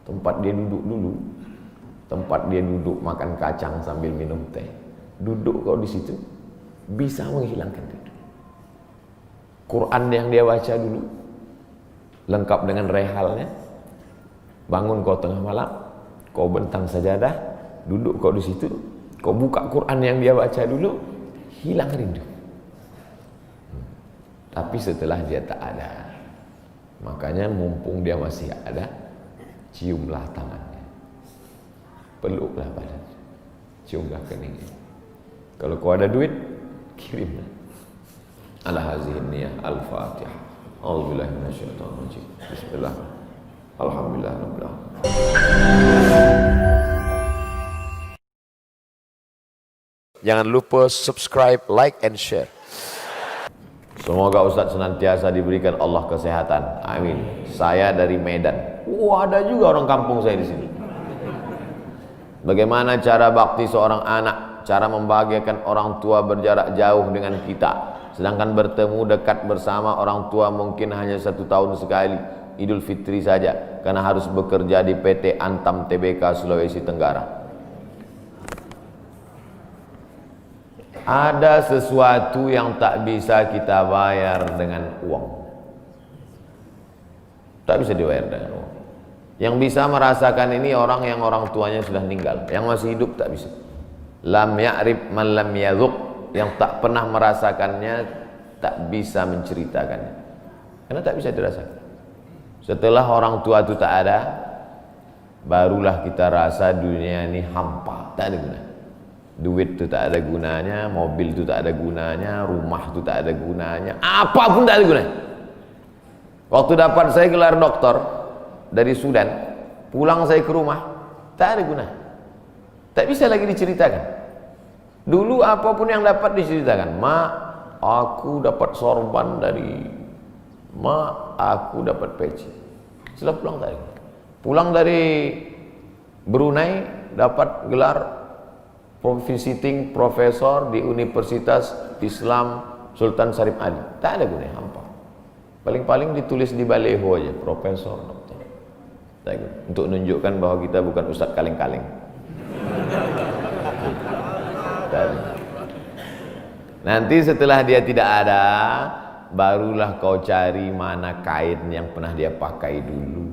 tempat dia duduk dulu, tempat dia duduk makan kacang sambil minum teh. Duduk kau di situ bisa menghilangkan rindu. Quran yang dia baca dulu lengkap dengan rehalnya. Bangun kau tengah malam, kau bentang sajadah, duduk kau di situ, kau buka Quran yang dia baca dulu, hilang rindu. Tapi setelah dia tak ada, makanya mumpung dia masih ada, ciumlah tangannya, peluklah badannya, ciumlah keningnya. Kalau kau ada duit, kirimlah. Ala hazihi niyah al-Fatihah. A'udzubillahi minasyaitonir rajim. Bismillah. Alhamdulillah rabbil alamin. Jangan lupa subscribe, like and share. Semoga Ustaz senantiasa diberikan Allah kesehatan. Amin. Saya dari Medan. Ada juga orang kampung saya di sini. Bagaimana cara bakti seorang anak? Cara membahagiakan orang tua berjarak jauh dengan kita. Sedangkan bertemu dekat bersama orang tua mungkin hanya 1 tahun sekali. Idul Fitri saja. Karena harus bekerja di PT Antam Tbk Sulawesi Tenggara. Ada sesuatu yang tak bisa kita bayar dengan uang. Tak bisa dibayar dengan uang. Yang bisa merasakan ini orang yang orang tuanya sudah meninggal. Yang masih hidup tak bisa. Lam ya'rif man lam yadhuq. Yang tak pernah merasakannya tak bisa menceritakannya. Karena tak bisa dirasakan. Setelah orang tua itu tak ada, barulah kita rasa dunia ini hampa, tak ada guna. Duit itu tak ada gunanya, mobil itu tak ada gunanya, rumah itu tak ada gunanya, apapun tak ada gunanya. Waktu dapat saya gelar doktor dari Sudan, pulang saya ke rumah, tak ada gunanya. Tak bisa lagi diceritakan. Dulu apapun yang dapat diceritakan, mak, aku dapat sorban dari mak, aku dapat peci. Setelah pulang tadi, pulang dari Brunei dapat gelar visiting profesor di Universitas Islam Sultan Syarif Ali. Tak ada gunanya, hampa. Paling-paling ditulis di baleho aja, profesor, doktor. Untuk menunjukkan bahwa kita bukan ustadz kaleng-kaleng. Nanti setelah dia tidak ada, barulah kau cari mana kain yang pernah dia pakai dulu,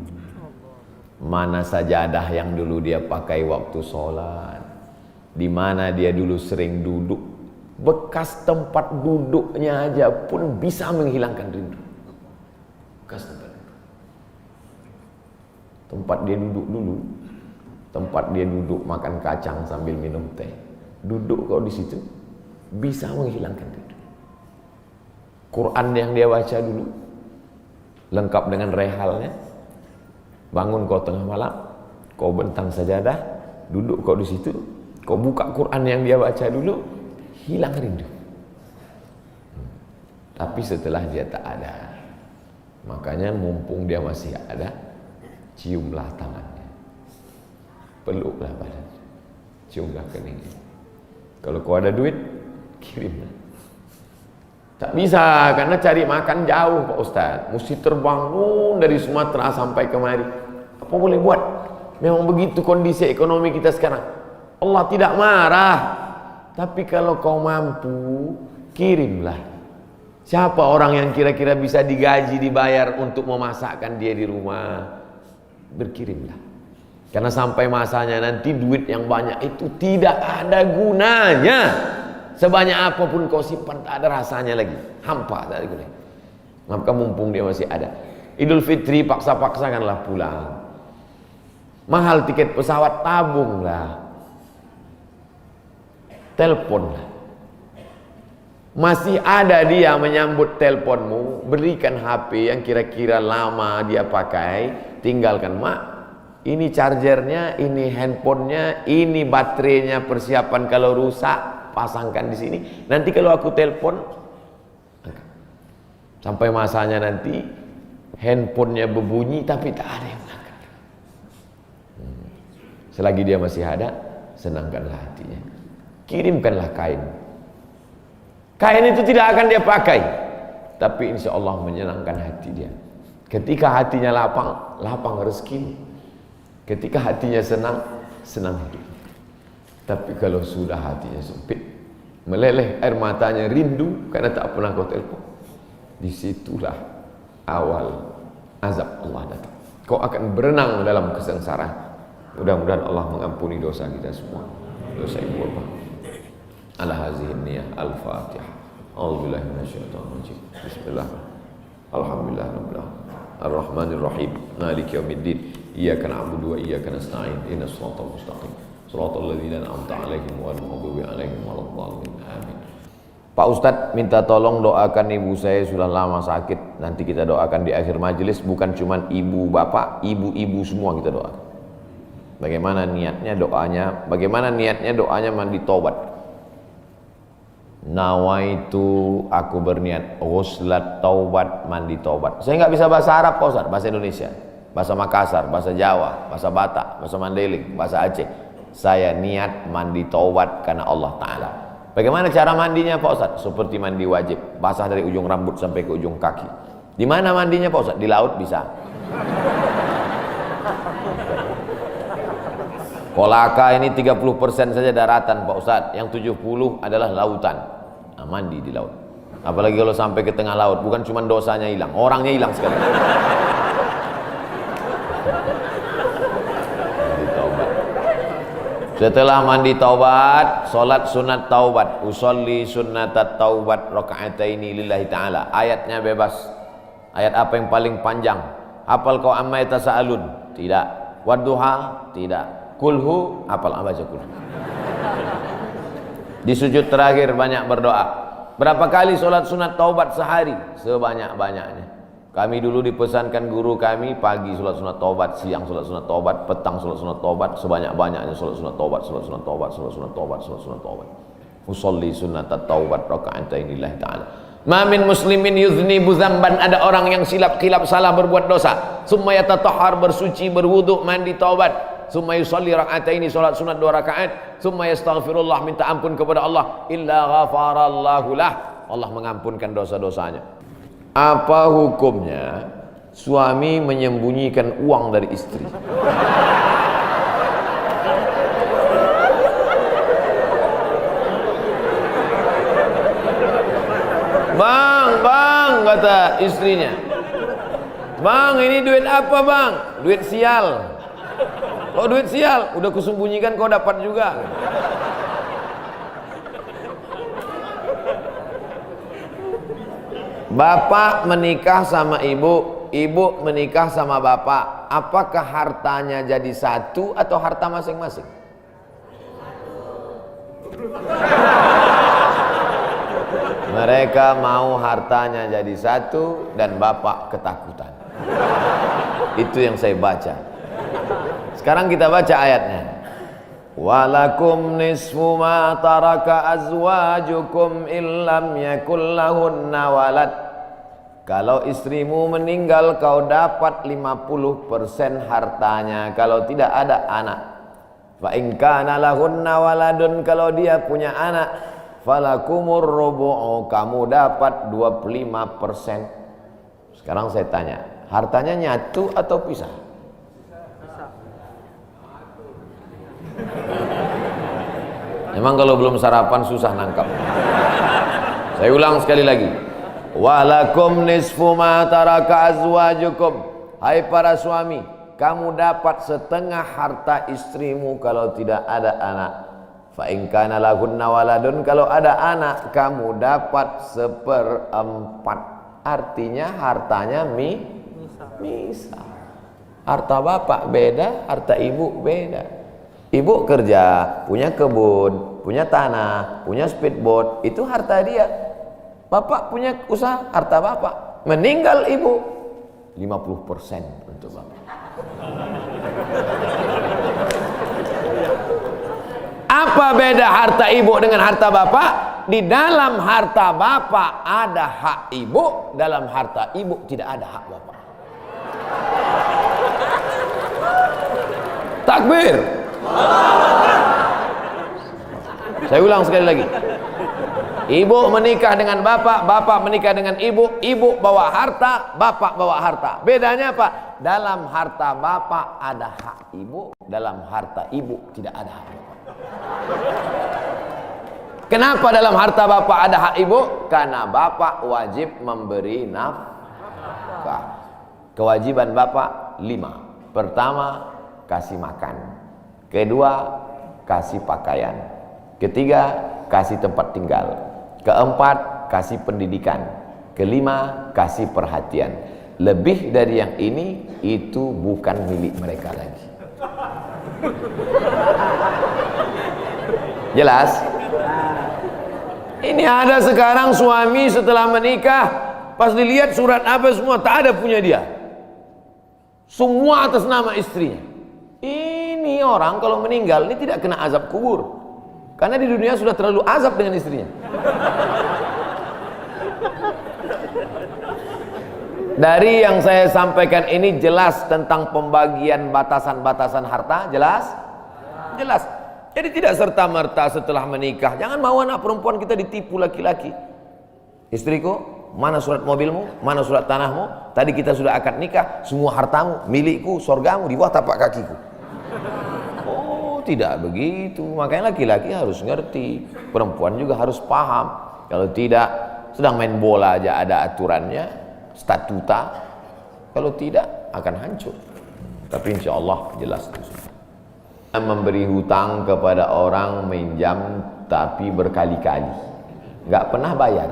mana sajadah yang dulu dia pakai waktu sholat, di mana dia dulu sering duduk. Bekas tempat duduknya aja pun bisa menghilangkan rindu. Bekas tempat dia duduk dulu, tempat dia duduk makan kacang sambil minum teh. Duduk kau di situ bisa menghilangkan rindu. Quran yang dia baca dulu lengkap dengan rehalnya. Bangun kau tengah malam, kau bentang sajadah, duduk kau di situ, kau buka Quran yang dia baca dulu, hilang rindu. Tapi setelah dia tak ada, makanya mumpung dia masih ada, ciumlah tangannya, peluklah badannya, ciumlah keningnya. Kalau kau ada duit, kirimlah. Tak bisa, karena cari makan jauh Pak Ustaz. Mesti terbang dari Sumatera sampai kemari. Apa boleh buat? Memang begitu kondisi ekonomi kita sekarang. Allah tidak marah. Tapi kalau kau mampu, kirimlah. Siapa orang yang kira-kira bisa digaji, dibayar untuk memasakkan dia di rumah? Berkirimlah. Karena sampai masanya nanti duit yang banyak itu tidak ada gunanya. Sebanyak apapun kau simpan tak ada rasanya lagi, hampa tak ada gunanya. Maka mumpung dia masih ada, Idul Fitri paksa-paksakanlah pulang. Mahal tiket pesawat, tabunglah, teleponlah. Masih ada dia menyambut teleponmu, berikan HP yang kira-kira lama dia pakai, tinggalkan. Mak, ini chargernya, ini handphonenya, ini baterainya, persiapan kalau rusak pasangkan di sini. Nanti kalau aku telepon, sampai masanya nanti handphonenya berbunyi tapi tak ada yang angkat. Selagi dia masih ada, senangkanlah hatinya. Kirimkanlah kain. Kain itu tidak akan dia pakai, tapi insya Allah menyenangkan hati dia. Ketika hatinya lapang, lapang rezeki. Ketika hatinya senang, senang hidup. Tapi kalau sudah hatinya sempit, meleleh air matanya rindu karena tak pernah kau telepon, disitulah awal azab Allah datang. Kau akan berenang dalam kesengsaraan. Mudah-mudahan Allah mengampuni dosa kita semua, dosa ibu bapa. Ala hazihi niyah al-Fatihah. A'udzubillahi minasyaitonir rajim. Bismillah. Alhamdulillah rabbil alamin. Ar-Rahmanir Rahim. Maliki yaumiddin. Iyyaka na'budu wa iyyaka nasta'in. Ihdinas siratal mustaqim. Shiratal ladzina an'amta 'alaihim ghairil maghdubi 'alaihim waladdallin. Amin. Pak Ustadz minta tolong doakan ibu saya, sudah lama sakit. Nanti kita doakan di akhir majelis, bukan cuma ibu bapak, ibu-ibu semua kita doakan. Bagaimana niatnya doanya? Bagaimana niatnya doanya mandi taubat? Nawaitu, aku berniat ghuslat taubat, mandi taubat. Saya nggak bisa bahasa Arab Pak Ustadz, bahasa Indonesia, bahasa Makassar, bahasa Jawa, bahasa Batak, bahasa Mandailing, bahasa Aceh. Saya niat mandi taubat karena Allah Ta'ala. Bagaimana cara mandinya Pak Ustadz? Seperti mandi wajib, basah dari ujung rambut sampai ke ujung kaki. Di mana mandinya Pak Ustadz? Di laut bisa. Kolaka ini 30% saja daratan Pak Ustadz, yang 70 adalah lautan. Nah, mandi di laut. Apalagi kalau sampai ke tengah laut, bukan cuma dosanya hilang, orangnya hilang sekali. Setelah mandi taubat, solat sunat taubat, usolli sunnatat taubat raka'ataini lillahi ta'ala. Ayatnya bebas. Ayat apa yang paling panjang? Hafal kau amma yatasaalun? Tidak. Wadduha? Tidak. Kulhu? Hafal baca kulhu. Di sujud terakhir banyak berdoa. Berapa kali solat sunat taubat sehari? Sebanyak-banyaknya. Kami dulu dipesankan guru kami, pagi sholat sunat taubat, siang sholat sunat taubat, petang sholat sunat taubat, sebanyak-banyaknya sholat sunat taubat, sholat sunat taubat, sholat sunat taubat, sholat sunat taubat. Usolli sunnatat taubat raka'ataini lillahi ta'ala. Ma min muslimin yudhnibu dzamban, ada orang yang silap khilaf salah berbuat dosa, summa yatatahhar, bersuci, berwudu, mandi taubat, summa yusolli raka'ataini, sholat sunat 2 rakaat, summa yastaghfirullah, minta ampun kepada Allah, illa ghafarallahu lah, Allah mengampunkan dosa-dosanya. Apa hukumnya suami menyembunyikan uang dari istri? Bang, kata istrinya. Bang, ini duit apa bang? Duit sial. Oh duit sial, udah kusembunyikan kau dapat juga. Bapak menikah sama ibu, ibu menikah sama bapak. Apakah hartanya jadi satu atau harta masing-masing? Mereka mau hartanya jadi satu dan bapak ketakutan. Itu yang saya baca. Sekarang kita baca ayatnya. Walakum nisfu ma taraka azwajukum illam yakul lahunna walad. Kalau istrimu meninggal, kau dapat 50% hartanya kalau tidak ada anak. Fa in kana lahunna waladun, kalau dia punya anak, falakumur rubu'u, kamu dapat 25%. Sekarang saya tanya, hartanya nyatu atau pisah? Memang kalau belum sarapan susah nangkap. Saya ulang sekali lagi. Walakum nisfu ma taraka azwajukum. Hai para suami, kamu dapat setengah harta istrimu kalau tidak ada anak. Fa in kana lahunna waladun, kalau ada anak kamu dapat 1/4. Artinya hartanya misal. Harta bapak beda, harta ibu beda. Ibu kerja, punya kebun, punya tanah, punya speedboat, itu harta dia. Bapak punya usaha, harta bapak. Meninggal ibu, 50% untuk bapak. Apa beda harta ibu dengan harta bapak? Di dalam harta bapak ada hak ibu, dalam harta ibu tidak ada hak bapak. Takbir. Saya ulang sekali lagi. Ibu menikah dengan bapak, bapak menikah dengan ibu, ibu bawa harta, bapak bawa harta. Bedanya apa? dalam harta bapak ada hak ibu, dalam harta ibu tidak ada hak bapak. Kenapa dalam harta bapak ada hak ibu? Karena bapak wajib memberi nafkah. Kewajiban bapak 5. Pertama, kasih makan. Kedua, kasih pakaian. Ketiga, kasih tempat tinggal. Keempat, kasih pendidikan. Kelima, kasih perhatian. Lebih dari yang ini, itu bukan milik mereka lagi. Jelas? Ini ada sekarang suami setelah menikah, pas dilihat surat apa semua, tak ada punya dia. Semua atas nama istrinya. Ini orang kalau meninggal, ini tidak kena azab kubur. Karena di dunia sudah terlalu azab dengan istrinya. Dari yang saya sampaikan ini jelas tentang pembagian batasan-batasan harta, jelas? Jelas. Jadi tidak serta-merta setelah menikah, jangan mau anak perempuan kita ditipu laki-laki. Istriku, mana surat mobilmu, mana surat tanahmu, tadi kita sudah akad nikah, semua hartamu, milikku, sorgamu di bawah tapak kakiku. Oh, tidak begitu. Makanya laki-laki harus ngerti, perempuan juga harus paham. Kalau tidak, sedang main bola aja ada aturannya, statuta. Kalau tidak, akan hancur. Tapi insya Allah jelas itu. Memberi hutang kepada orang, minjam tapi berkali-kali, nggak pernah bayar.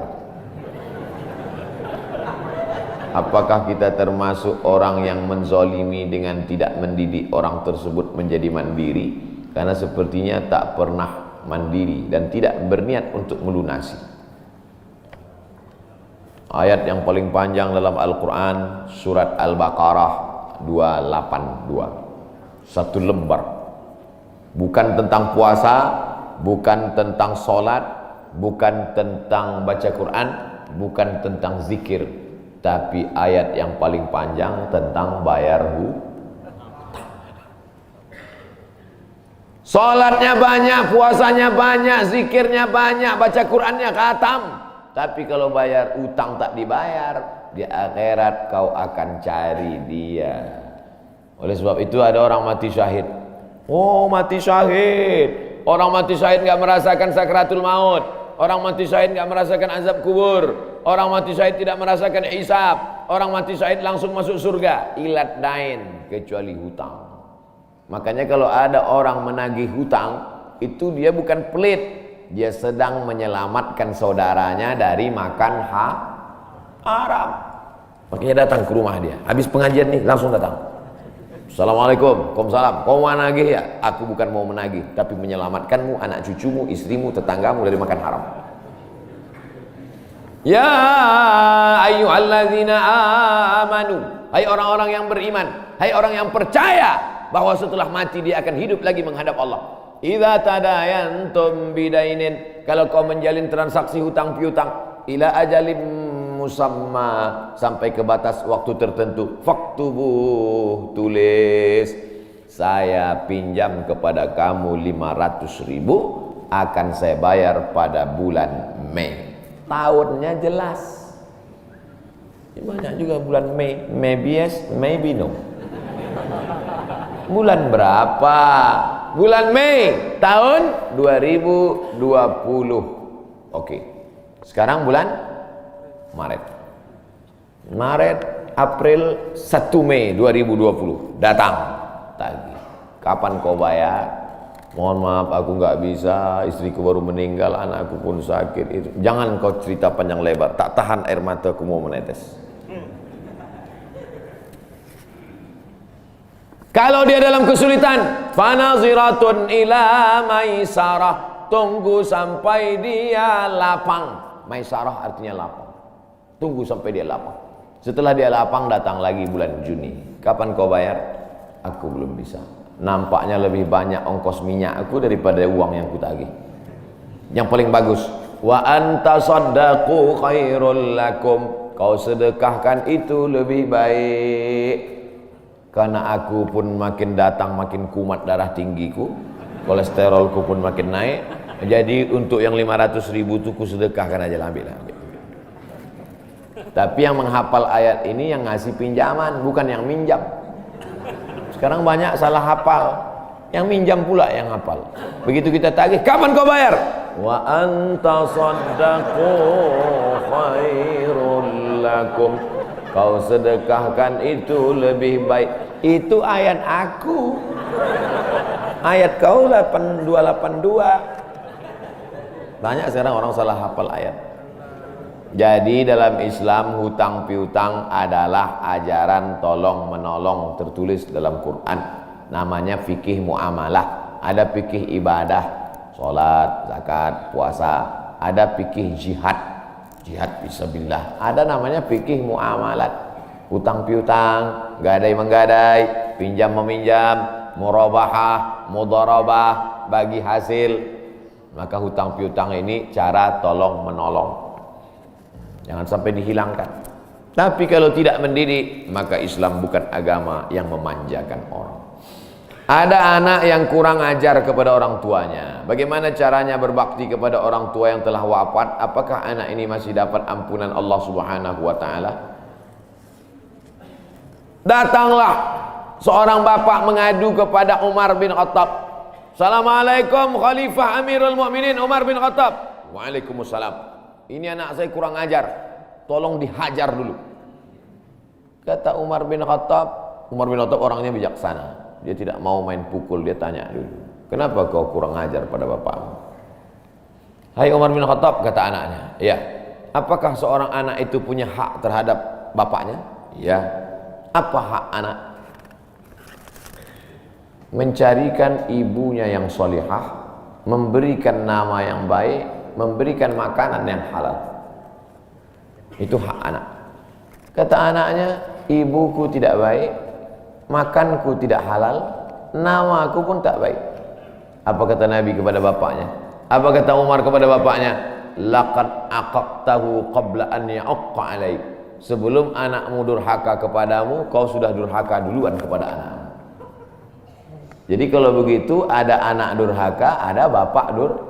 Apakah kita termasuk orang yang menzolimi dengan tidak mendidik orang tersebut menjadi mandiri? Karena sepertinya tak pernah mandiri dan tidak berniat untuk melunasi. Ayat yang paling panjang dalam Al-Quran, surat Al-Baqarah 282, satu lembar. Bukan tentang puasa, bukan tentang sholat, bukan tentang baca Quran, bukan tentang zikir, tapi ayat yang paling panjang tentang bayar hutang. Sholatnya banyak, puasanya banyak, zikirnya banyak, baca Qurannya khatam, tapi kalau bayar utang tak dibayar, di akhirat kau akan cari dia. Oleh sebab itu ada orang mati syahid. Oh, mati syahid. Orang mati syahid nggak merasakan sakratul maut. Orang mati syahid nggak merasakan azab kubur. Orang mati syahid tidak merasakan hisab. Orang mati syahid langsung masuk surga. Ilat dain, kecuali hutang. Makanya kalau ada orang menagih hutang, itu dia bukan pelit, dia sedang menyelamatkan saudaranya dari makan haram. Makanya datang ke rumah dia. Habis pengajian nih langsung datang. Assalamualaikum, waalaikumsalam. Kau mau menagih ya? Aku bukan mau menagih, tapi menyelamatkanmu, anak cucumu, istrimu, tetanggamu dari makan haram. Ya ayyuhalladzina amanu, hai orang-orang yang beriman, hai orang yang percaya bahwa setelah mati dia akan hidup lagi menghadap Allah. Idza tadayantum bidainin, kalau kau menjalin transaksi hutang piutang, ila ajalim musamma, sampai ke batas waktu tertentu, faktubuh, tulis, saya pinjam kepada kamu 500.000, akan saya bayar pada bulan Mei. Tahunnya jelas. Banyak juga bulan Mei, maybe yes, maybe no. Bulan berapa? Bulan Mei tahun 2020. Oke. Sekarang bulan Maret, April, 1 Mei 2020 datang tagih. Kapan kau bayar? Mohon maaf aku nggak bisa, istriku baru meninggal, anakku pun sakit. Itu jangan kau cerita panjang lebar, tak tahan air mataku mau menetes. Kalau dia dalam kesulitan, fanaziratun ila maisarah, tunggu sampai dia lapang. Maisarah artinya lapang. Tunggu sampai dia lapang. Setelah dia lapang, datang lagi bulan Juni. Kapan kau bayar? Aku belum bisa. Nampaknya lebih banyak ongkos minyak aku daripada uang yang kutagih. Yang paling bagus, wa anta saddaqu khairul lakum, kau sedekahkan itu lebih baik. Karena aku pun makin datang makin kumat darah tinggiku, kolesterolku pun makin naik. Jadi untuk yang 500.000 itu ku sedekahkan aja, ambil. Tapi yang menghafal ayat ini yang ngasih pinjaman, bukan yang minjam. Sekarang banyak salah hafal, yang minjam pula yang hafal. Begitu kita tagih, kapan kau bayar? Wa anta saddaqu khairul lakum. Kau sedekahkan itu lebih baik. Itu ayat aku. Ayat kau 8282. Banyak sekarang orang salah hafal ayat. Jadi dalam Islam hutang piutang adalah ajaran tolong menolong tertulis dalam Quran. Namanya fikih muamalah. Ada fikih ibadah, sholat, zakat, puasa. Ada fikih jihad, jihad fisabilillah. Ada namanya fikih muamalat. Hutang piutang, gadai menggadai, pinjam meminjam, murabahah, mudharabah, bagi hasil. Maka hutang piutang ini cara tolong menolong. Jangan sampai dihilangkan. Tapi kalau tidak mendidik, maka Islam bukan agama yang memanjakan orang. Ada anak yang kurang ajar kepada orang tuanya. Bagaimana caranya berbakti kepada orang tua yang telah wafat? Apakah anak ini masih dapat ampunan Allah Subhanahu wa taala? Datanglah seorang bapak mengadu kepada Umar bin Khattab. Assalamualaikum Khalifah Amirul Mukminin Umar bin Khattab. Waalaikumsalam. Ini anak saya kurang ajar, tolong dihajar dulu. Kata Umar bin Khattab orangnya bijaksana. Dia tidak mau main pukul, dia tanya dulu. Kenapa kau kurang ajar pada bapakmu? Hai Umar bin Khattab, kata anaknya. Ya. Apakah seorang anak itu punya hak terhadap bapaknya? Ya. Apa hak anak? Mencarikan ibunya yang solihah, memberikan nama yang baik, memberikan makanan yang halal. Itu hak anak. Kata anaknya, ibuku tidak baik, makanku tidak halal, namaku pun tak baik. Apa kata Nabi kepada bapaknya? Apa kata Umar kepada bapaknya? Laqad aqaqtahu qabla an ya'aqqa alaik. Sebelum anakmu durhaka kepadamu, kau sudah durhaka duluan kepada anakmu. Jadi kalau begitu, ada anak durhaka, ada bapak durhaka.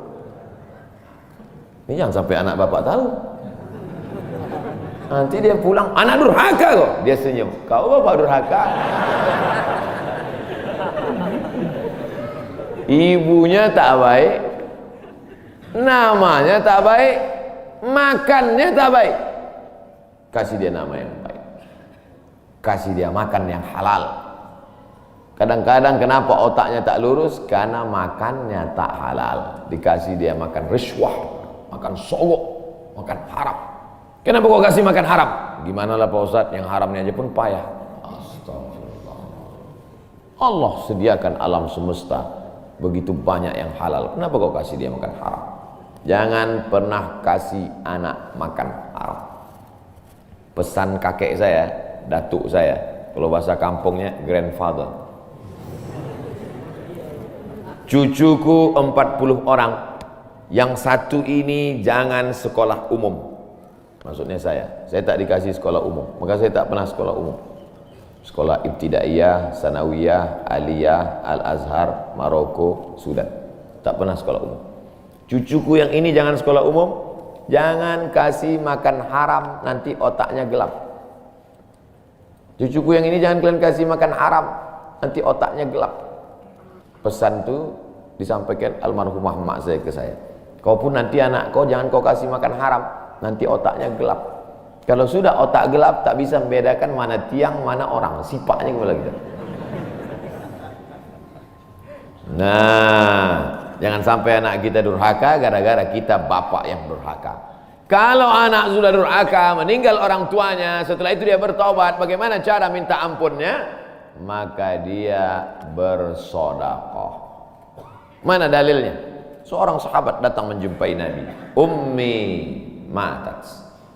Ini jangan sampai anak bapak tahu. Nanti dia pulang, anak durhaka kok. Dia senyum, kau bapak durhaka. Ibunya tak baik, namanya tak baik, makannya tak baik. Kasih dia nama yang baik, kasih dia makan yang halal. Kadang-kadang kenapa otaknya tak lurus? Karena makannya tak halal. Dikasih dia makan rishwah, makan sogok, makan haram. Kenapa kau kasih makan haram? Gimana lah Pak Ustadz, yang haramnya aja pun payah. Astagfirullah. Allah sediakan alam semesta begitu banyak yang halal. Kenapa kau kasih dia makan haram? Jangan pernah kasih anak makan haram. Pesan kakek saya, datuk saya, kalau bahasa kampungnya grandfather. Cucuku 40 orang, yang satu ini jangan sekolah umum. Maksudnya saya tak dikasih sekolah umum, maka saya tak pernah sekolah umum. Sekolah ibtidaiyah, sanawiyah, aliyah, al-azhar, Maroko, Sudan. Tak pernah sekolah umum. Cucuku yang ini jangan sekolah umum, jangan kasih makan haram, nanti otaknya gelap. Cucuku yang ini jangan kalian kasih makan haram, nanti otaknya gelap. Pesan itu disampaikan almarhumah mak saya ke saya. Kau pun nanti anak kau jangan kau kasih makan haram, nanti otaknya gelap. Kalau sudah otak gelap, tak bisa membedakan mana tiang, mana orang, sifatnya kepala kita. Nah, jangan sampai anak kita durhaka gara-gara kita bapak yang durhaka. Kalau anak sudah durhaka, meninggal orang tuanya, setelah itu dia bertobat, bagaimana cara minta ampunnya? Maka dia bersedekah. Mana dalilnya? Seorang sahabat datang menjumpai Nabi. Ummi matat.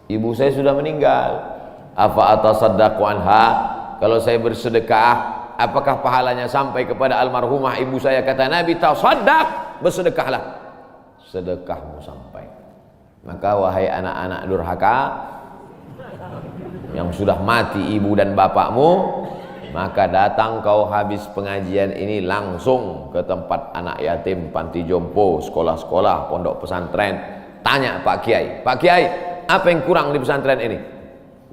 Ibu saya sudah meninggal. Afa atasaddaqu anha? Kalau saya bersedekah, apakah pahalanya sampai kepada almarhumah ibu saya? Kata Nabi, tasaddaq, bersedekahlah. Sedekahmu sampai. Maka wahai anak-anak durhaka yang sudah mati ibu dan bapakmu, maka datang kau habis pengajian ini langsung ke tempat anak yatim, panti jompo, sekolah-sekolah, pondok pesantren. Tanya Pak Kiai, Pak Kiai, apa yang kurang di pesantren ini?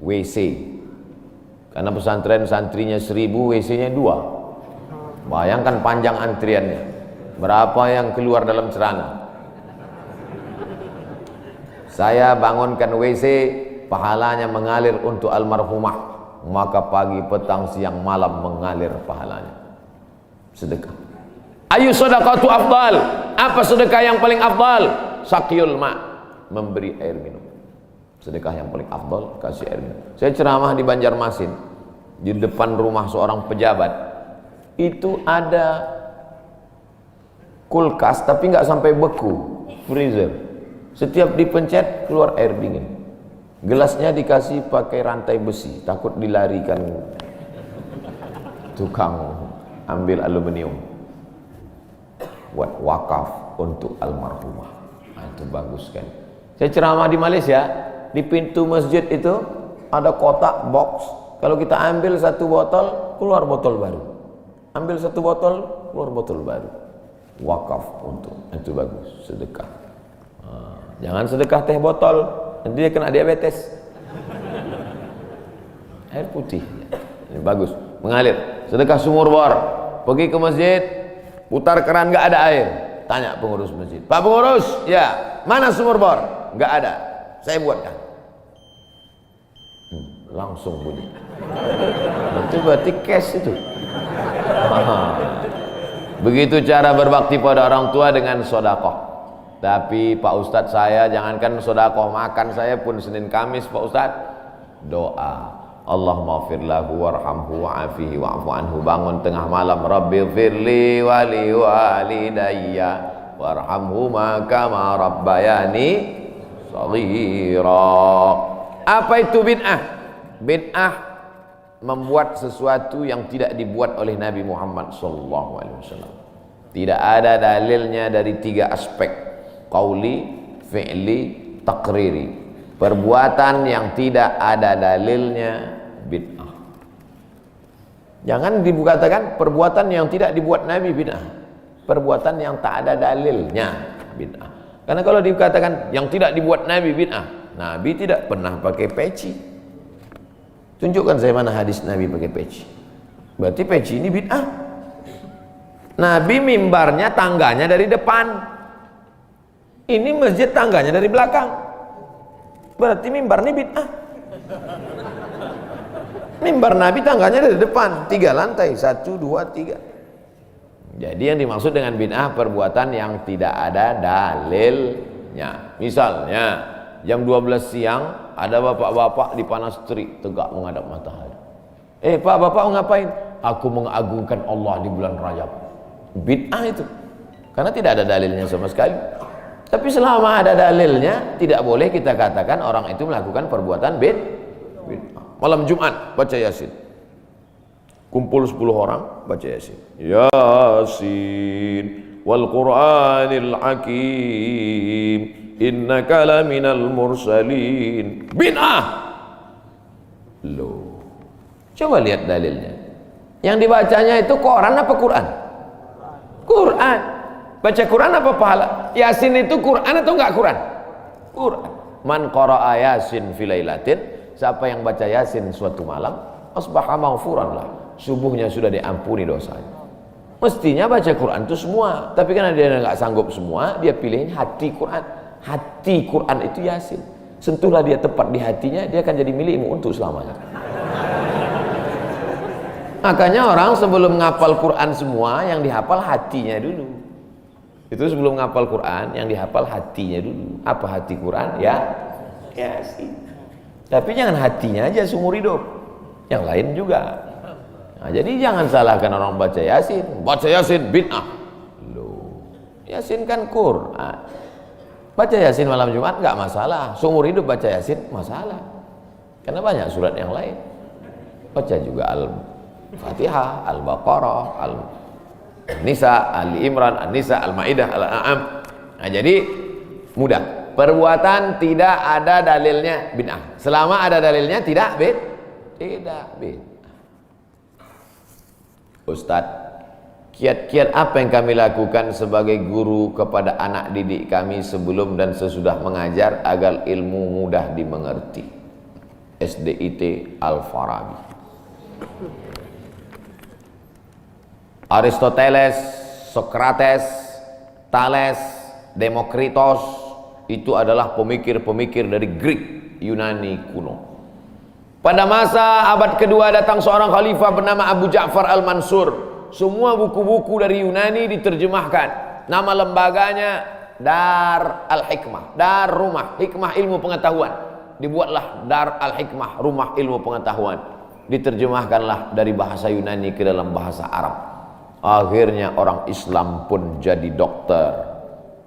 WC. Karena pesantren santrinya 1000, WC-nya 2. Bayangkan panjang antriannya. Berapa yang keluar dalam celana. Saya bangunkan WC, pahalanya mengalir untuk almarhumah. Maka pagi, petang, siang, malam mengalir pahalanya. Sedekah. Ayu sedekatu afdal. Apa sedekah yang paling afdal? Sakyul ma, memberi air minum. Sedekah yang paling afdal, kasih air minum. Saya ceramah di Banjarmasin, di depan rumah seorang pejabat. Itu ada kulkas tapi nggak sampai beku, freezer. Setiap dipencet keluar air dingin. Gelasnya dikasih pakai rantai besi, takut dilarikan tukang ambil aluminium. Buat wakaf untuk almarhumah. Nah, itu bagus kan. Saya ceramah di Malaysia, di pintu masjid itu ada kotak box. Kalau kita ambil satu botol, keluar botol baru. Ambil satu botol, keluar botol baru. Wakaf untuk, itu bagus, sedekah. Jangan sedekah teh botol, nanti dia kena diabetes. Air putih, ini bagus, mengalir. Sedekah sumur bor, pergi ke masjid, putar keran nggak ada air, tanya pengurus masjid, Pak pengurus, ya mana sumur bor? Nggak ada, saya buatkan. Langsung bunyi. Itu berarti cash itu. Begitu cara berbakti pada orang tua dengan sedekah. Tapi Pak Ustadz, saya jangankan sedekah, makan saya pun Senin Kamis Pak Ustadz doa, Allahumma fir lahu warhamhu wa'afihi wa'fu anhu. Bangun tengah malam, Rabbi firli wali walidayya warhamhuma kama rabbayani shaghira. Apa itu bid'ah? Bid'ah membuat sesuatu yang tidak dibuat oleh Nabi Muhammad SAW. Tidak ada dalilnya dari 3 aspek: qauli, fi'li, takriri. Perbuatan yang tidak ada dalilnya bid'ah. Jangan dikatakan perbuatan yang tidak dibuat Nabi bid'ah. Perbuatan yang tak ada dalilnya bid'ah. Karena kalau dikatakan yang tidak dibuat Nabi bid'ah, Nabi tidak pernah pakai peci. Tunjukkan saya mana hadis Nabi pakai peci. Berarti peci ini bid'ah. Nabi mimbarnya tangganya dari depan. Ini masjid tangganya dari belakang. Berarti mimbar ini bid'ah. Mimbar Nabi tangganya dari depan, 3 lantai, 1, 2, 3. Jadi yang dimaksud dengan bid'ah perbuatan yang tidak ada dalilnya. Misalnya jam 12 siang ada bapak-bapak di panas terik tegak menghadap matahari. Pak, bapak ngapain? Aku mengagungkan Allah di bulan Rajab. Bid'ah itu. Karena tidak ada dalilnya sama sekali. Tapi selama ada dalilnya, tidak boleh kita katakan orang itu melakukan perbuatan bid'ah. Malam Jumat baca Yasin. Kumpul 10 orang baca Yasin. Yasin wal Qur'anil Hakim innaka laminal mursalin. Bid'ah. Loh. Coba lihat dalilnya. Yang dibacanya itu Quran apa Quran? Quran. Baca Quran apa pahala? Yasin itu Quran atau enggak Quran? Quran. Man qara'a Yasin fi lailatin, siapa yang baca Yasin suatu malam, asbaha maghfuran lah. Subuhnya sudah diampuni dosanya. Mestinya baca Quran itu semua, tapi karena dia enggak sanggup semua, dia pilih hati Quran. Hati Quran itu Yasin. Sentuhlah dia tepat di hatinya, dia akan jadi milikmu untuk selamanya. Makanya orang sebelum menghafal Quran semua, yang dihafal hatinya dulu. Itu sebelum menghafal Quran, yang dihafal hatinya dulu. Apa hati Quran? Ya, Yasin. Tapi jangan hatinya aja seumur hidup, yang lain juga. Nah, jadi jangan salahkan orang baca Yasin. Baca Yasin bid'ah. Loh, Yasin kan Quran. Baca Yasin malam Jumat nggak masalah. Seumur hidup baca Yasin masalah. Karena banyak surat yang lain. Baca juga Al-Fatihah, Al-Baqarah, Al-Nisa, Ali Imran, An-Nisa, Al-Maidah, Al-An'am. Nah, jadi mudah. Perbuatan tidak ada dalilnya bid'ah. Selama ada dalilnya tidak bid'ah. Ustadz, kiat-kiat apa yang kami lakukan sebagai guru kepada anak didik kami sebelum dan sesudah mengajar agar ilmu mudah dimengerti? SDIT Al-Farabi. Aristoteles, Socrates, Thales, Demokritos itu adalah pemikir-pemikir dari Greek Yunani kuno. Pada masa abad kedua datang seorang khalifah bernama Abu Ja'far Al-Mansur. Semua buku-buku dari Yunani diterjemahkan. Nama lembaganya Dar Al-Hikmah, Dar Rumah Hikmah Ilmu Pengetahuan. Dibuatlah Dar Al-Hikmah, Rumah Ilmu Pengetahuan. Diterjemahkanlah dari bahasa Yunani ke dalam bahasa Arab. Akhirnya orang Islam pun jadi dokter,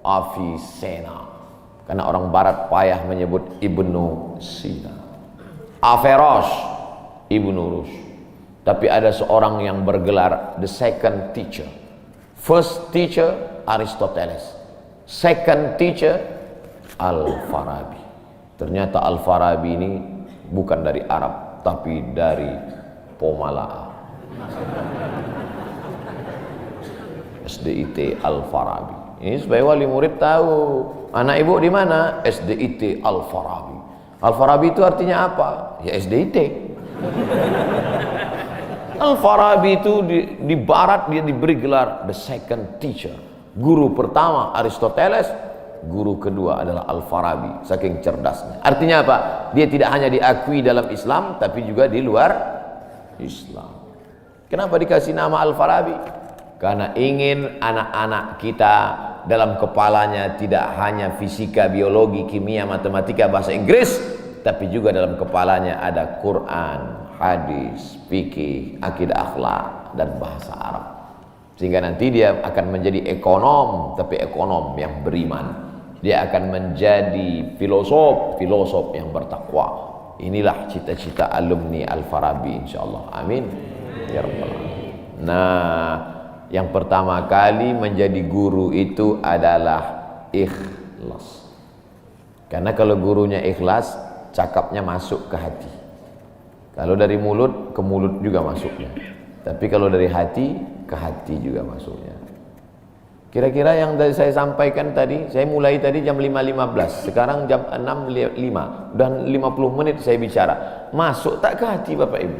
Avicenna. Karena orang barat payah menyebut Ibnu Sina. Averroes, Ibnu Rus. Tapi ada seorang yang bergelar the second teacher. First teacher Aristoteles, second teacher Al-Farabi. Ternyata Al-Farabi ini bukan dari Arab, tapi dari Pomalaa. SDIT Al-Farabi. Ini supaya wali murid tahu. Anak ibu di mana? SDIT Al-Farabi. Al-Farabi itu artinya apa? Ya SDIT. Al-Farabi itu di barat dia diberi gelar the second teacher. Guru pertama Aristoteles, guru kedua adalah Al-Farabi, saking cerdasnya. Artinya apa? Dia tidak hanya diakui dalam Islam, tapi juga di luar Islam. Kenapa dikasih nama Al-Farabi? Karena ingin anak-anak kita dalam kepalanya tidak hanya fisika, biologi, kimia, matematika, bahasa Inggris, tapi juga dalam kepalanya ada Quran, hadis, fikih, akidah akhlak, dan bahasa Arab. Sehingga nanti dia akan menjadi ekonom, tapi ekonom yang beriman. Dia akan menjadi filosof, filosof yang bertakwa. Inilah cita-cita alumni Al-Farabi insyaallah. Amin ya rabbal alamin. Nah, yang pertama kali menjadi guru itu adalah ikhlas. Karena kalau gurunya ikhlas, cakapnya masuk ke hati. Kalau dari mulut ke mulut juga masuknya. Tapi kalau dari hati ke hati juga masuknya. Kira-kira yang saya sampaikan tadi, saya mulai tadi jam 5.15, sekarang jam 6.05, dan 50 menit saya bicara. Masuk tak ke hati Bapak Ibu?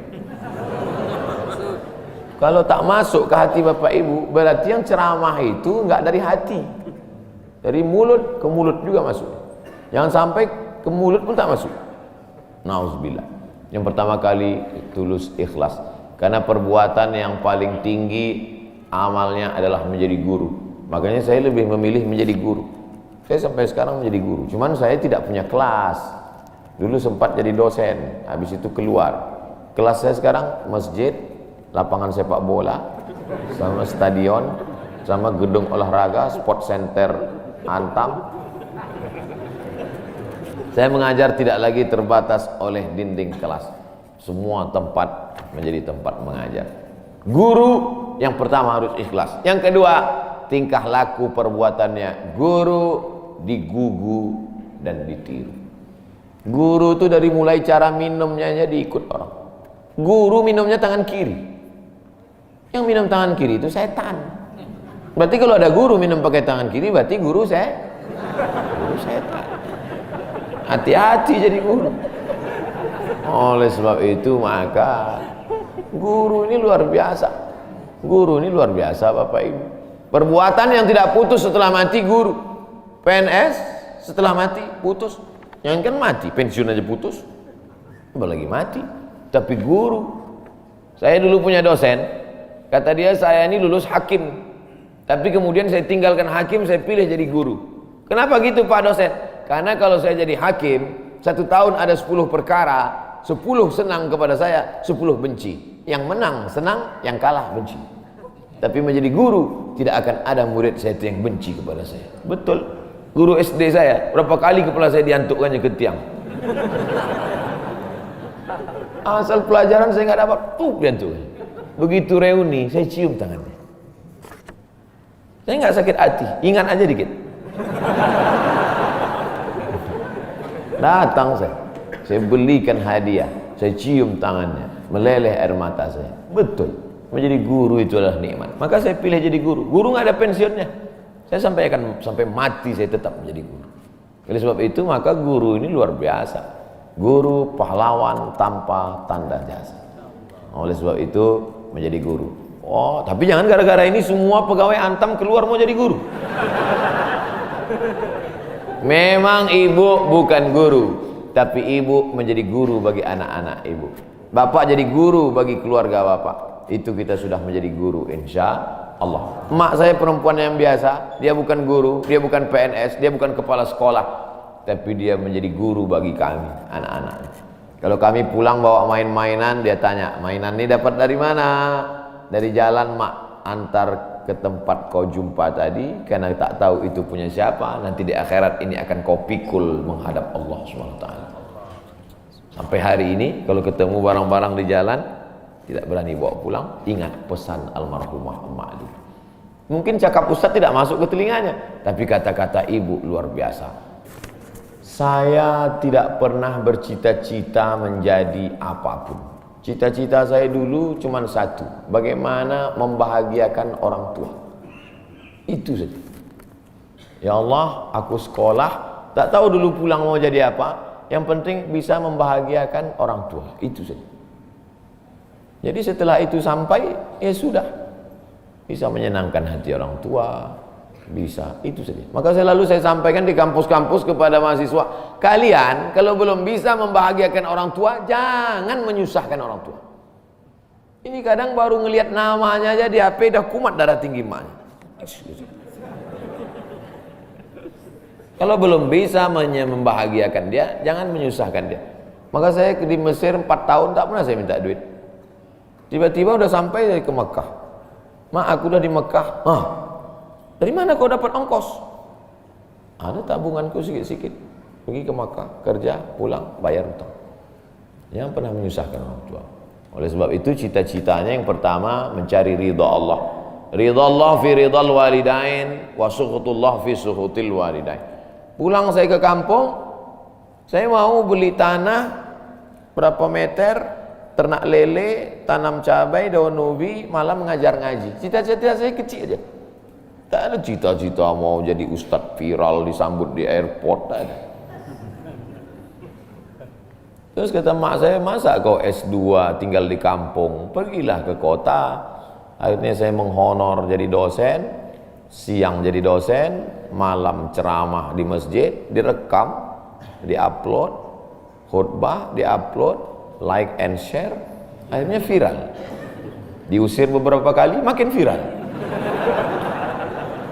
Kalau tak masuk ke hati Bapak Ibu, berarti yang ceramah itu enggak dari hati. Dari mulut ke mulut juga masuk. Jangan sampai ke mulut pun tak masuk. Nauzubillah. Yang pertama kali tulus ikhlas. Karena perbuatan yang paling tinggi amalnya adalah menjadi guru. Makanya saya lebih memilih menjadi guru. Saya sampai sekarang menjadi guru. Cuman saya tidak punya kelas. Dulu sempat jadi dosen, habis itu keluar. Kelas saya sekarang masjid, lapangan sepak bola, sama stadion, sama gedung olahraga, sport center Antam. Saya mengajar tidak lagi terbatas oleh dinding kelas. Semua tempat menjadi tempat mengajar. Guru yang pertama harus ikhlas. Yang kedua, tingkah laku perbuatannya. Guru digugu dan ditiru. Guru itu dari mulai cara minumnya aja diikut orang. Guru minumnya tangan kiri. Yang minum tangan kiri itu setan. Berarti kalau ada guru minum pakai tangan kiri, berarti guru setan. Hati-hati jadi guru. Oleh sebab itu maka guru ini luar biasa. Guru ini luar biasa Bapak Ibu. Perbuatan yang tidak putus setelah mati guru. PNS setelah mati putus. Yang kan mati, pensiun aja putus. Apalagi mati. Tapi guru. Saya dulu punya dosen. Kata dia, saya ini lulus hakim. Tapi kemudian saya tinggalkan hakim, saya pilih jadi guru. Kenapa gitu Pak dosen? Karena kalau saya jadi hakim, 1 tahun ada 10 perkara, 10 senang kepada saya, 10 benci. Yang menang senang, yang kalah benci. Tapi menjadi guru, tidak akan ada murid saya itu yang benci kepada saya. Betul. Guru SD saya, berapa kali kepala saya diantukkannya ke tiang. Asal pelajaran saya nggak dapat, diantukkan. Begitu reuni, saya cium tangannya. Saya nggak sakit hati, ingat aja dikit. Datang saya belikan hadiah, saya cium tangannya, meleleh air mata saya. Betul, menjadi guru itu adalah nikmat. Maka saya pilih jadi guru. Guru nggak ada pensiunnya. Saya sampai mati saya tetap menjadi guru. Oleh sebab itu maka guru ini luar biasa. Guru pahlawan tanpa tanda jasa. Oleh sebab itu menjadi guru. Oh, tapi jangan gara-gara ini semua pegawai Antam keluar mau jadi guru. Memang ibu bukan guru, tapi ibu menjadi guru bagi anak-anak ibu. Bapak jadi guru bagi keluarga bapak. Itu kita sudah menjadi guru, insya Allah. Emak saya perempuan yang biasa, dia bukan guru, dia bukan PNS, dia bukan kepala sekolah, tapi dia menjadi guru bagi kami, anak-anak. Kalau kami pulang bawa main-mainan, dia tanya, mainan ini dapat dari mana? Dari jalan, mak, antar ke tempat kau jumpa tadi, karena tak tahu itu punya siapa. Nanti di akhirat ini akan kau pikul menghadap Allah SWT. Sampai hari ini kalau ketemu barang-barang di jalan tidak berani bawa pulang, ingat pesan almarhumah emak dulu. Mungkin cakap ustaz tidak masuk ke telinganya, tapi kata-kata ibu luar biasa. Saya tidak pernah bercita-cita menjadi apapun. Cita-cita saya dulu cuma satu, bagaimana membahagiakan orang tua. Itu saja. Ya Allah, aku sekolah, tak tahu dulu pulang mau jadi apa. Yang penting bisa membahagiakan orang tua. Itu saja. Jadi setelah itu sampai, ya sudah. Bisa menyenangkan hati orang tua. Bisa, itu saja. Maka selalu saya sampaikan di kampus-kampus kepada mahasiswa, kalian kalau belum bisa membahagiakan orang tua, jangan menyusahkan orang tua. Ini kadang baru ngelihat namanya aja di HP dah kumat darah tinggi emaknya. Kalau belum bisa membahagiakan dia, jangan menyusahkan dia. Maka saya di Mesir 4 tahun tak pernah saya minta duit. Tiba-tiba udah sampai ke Mekah. Mak, aku udah di Mekah. Dari mana kau dapat ongkos? Ada tabunganku sikit-sikit. Pergi ke Mekah, kerja, pulang, bayar hutang. Jangan pernah menyusahkan orang tua. Oleh sebab itu cita-citanya yang pertama mencari ridha Allah. Ridha Allah fi ridhal walidain wa sukhutullah fi sukhutil walidain. Pulang saya ke kampung, saya mau beli tanah berapa meter, ternak lele, tanam cabai, daun ubi, malam mengajar ngaji. Cita-cita saya kecil aja. Tak ada cita-cita mau jadi ustadz viral disambut di airport, tak ada. Terus kata mak saya, masa kau S2 tinggal di kampung, pergilah ke kota. Akhirnya saya menghonor jadi dosen, siang jadi dosen, malam ceramah di masjid, direkam, diupload, khutbah diupload, like and share, akhirnya viral. Diusir beberapa kali, makin viral.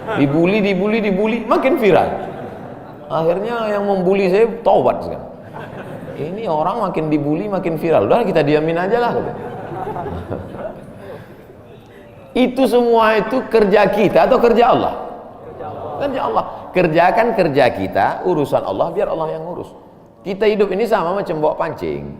Dibully, makin viral. Akhirnya yang membuli saya taubat sekarang. Ini orang makin dibully, makin viral. Udah kita diamin aja lah. Itu semua itu kerja kita atau kerja Allah? Kerja Allah. Kerjakan kerja kita, urusan Allah biar Allah yang ngurus. Kita hidup ini sama macam bawa pancing.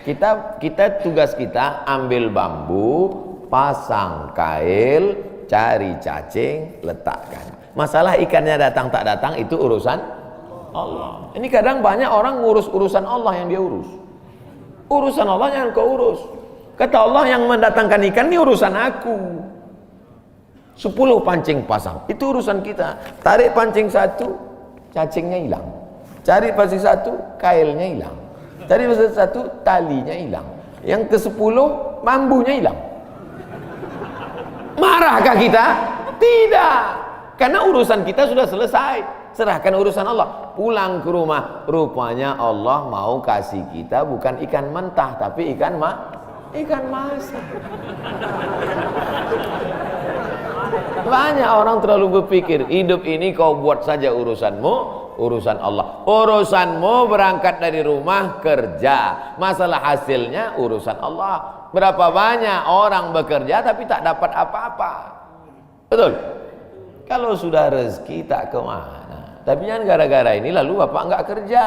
Kita tugas kita ambil bambu, pasang kail, cari cacing, letakkan. Masalah ikannya datang tak datang itu urusan Allah. Ini kadang banyak orang ngurus urusan Allah yang dia urus. Urusan Allah yang kau urus. Kata Allah, yang mendatangkan ikan ini urusan aku. 10 pancing pasang, itu urusan kita. Tarik pancing 1, cacingnya hilang. Cari pancing 1, kailnya hilang. Cari pancing 1, talinya hilang. Yang ke-10, bambunya hilang. Marahkah kita? Tidak. Karena urusan kita sudah selesai. Serahkan urusan Allah. Pulang ke rumah, rupanya Allah mau kasih kita bukan ikan mentah, tapi ikan masak. Banyak orang terlalu berpikir, hidup ini kau buat saja urusanmu, urusan Allah. Urusanmu berangkat dari rumah, kerja. Masalah hasilnya urusan Allah. Berapa banyak orang bekerja tapi tak dapat apa-apa. Betul? Kalau sudah rezeki tak kemana. Tapi jangan gara-gara ini lalu bapak enggak kerja.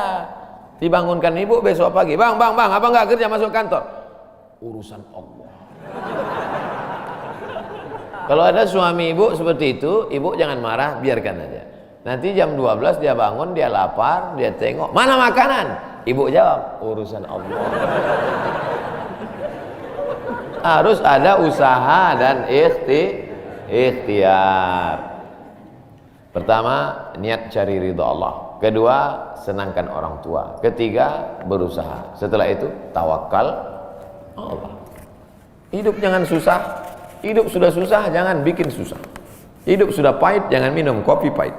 Dibangunkan ibu besok pagi, bang, abang enggak kerja masuk kantor. Urusan Allah. Kalau ada suami ibu seperti itu, ibu jangan marah, biarkan aja. Nanti jam 12 dia bangun, dia lapar, dia tengok, mana makanan? Ibu jawab, urusan Allah. Harus ada usaha dan ikhtiar. Pertama, niat cari ridha Allah. Kedua, senangkan orang tua. Ketiga, berusaha. Setelah itu, tawakal Allah. Hidup jangan susah. Hidup sudah susah, jangan bikin susah. Hidup sudah pahit, jangan minum kopi pahit.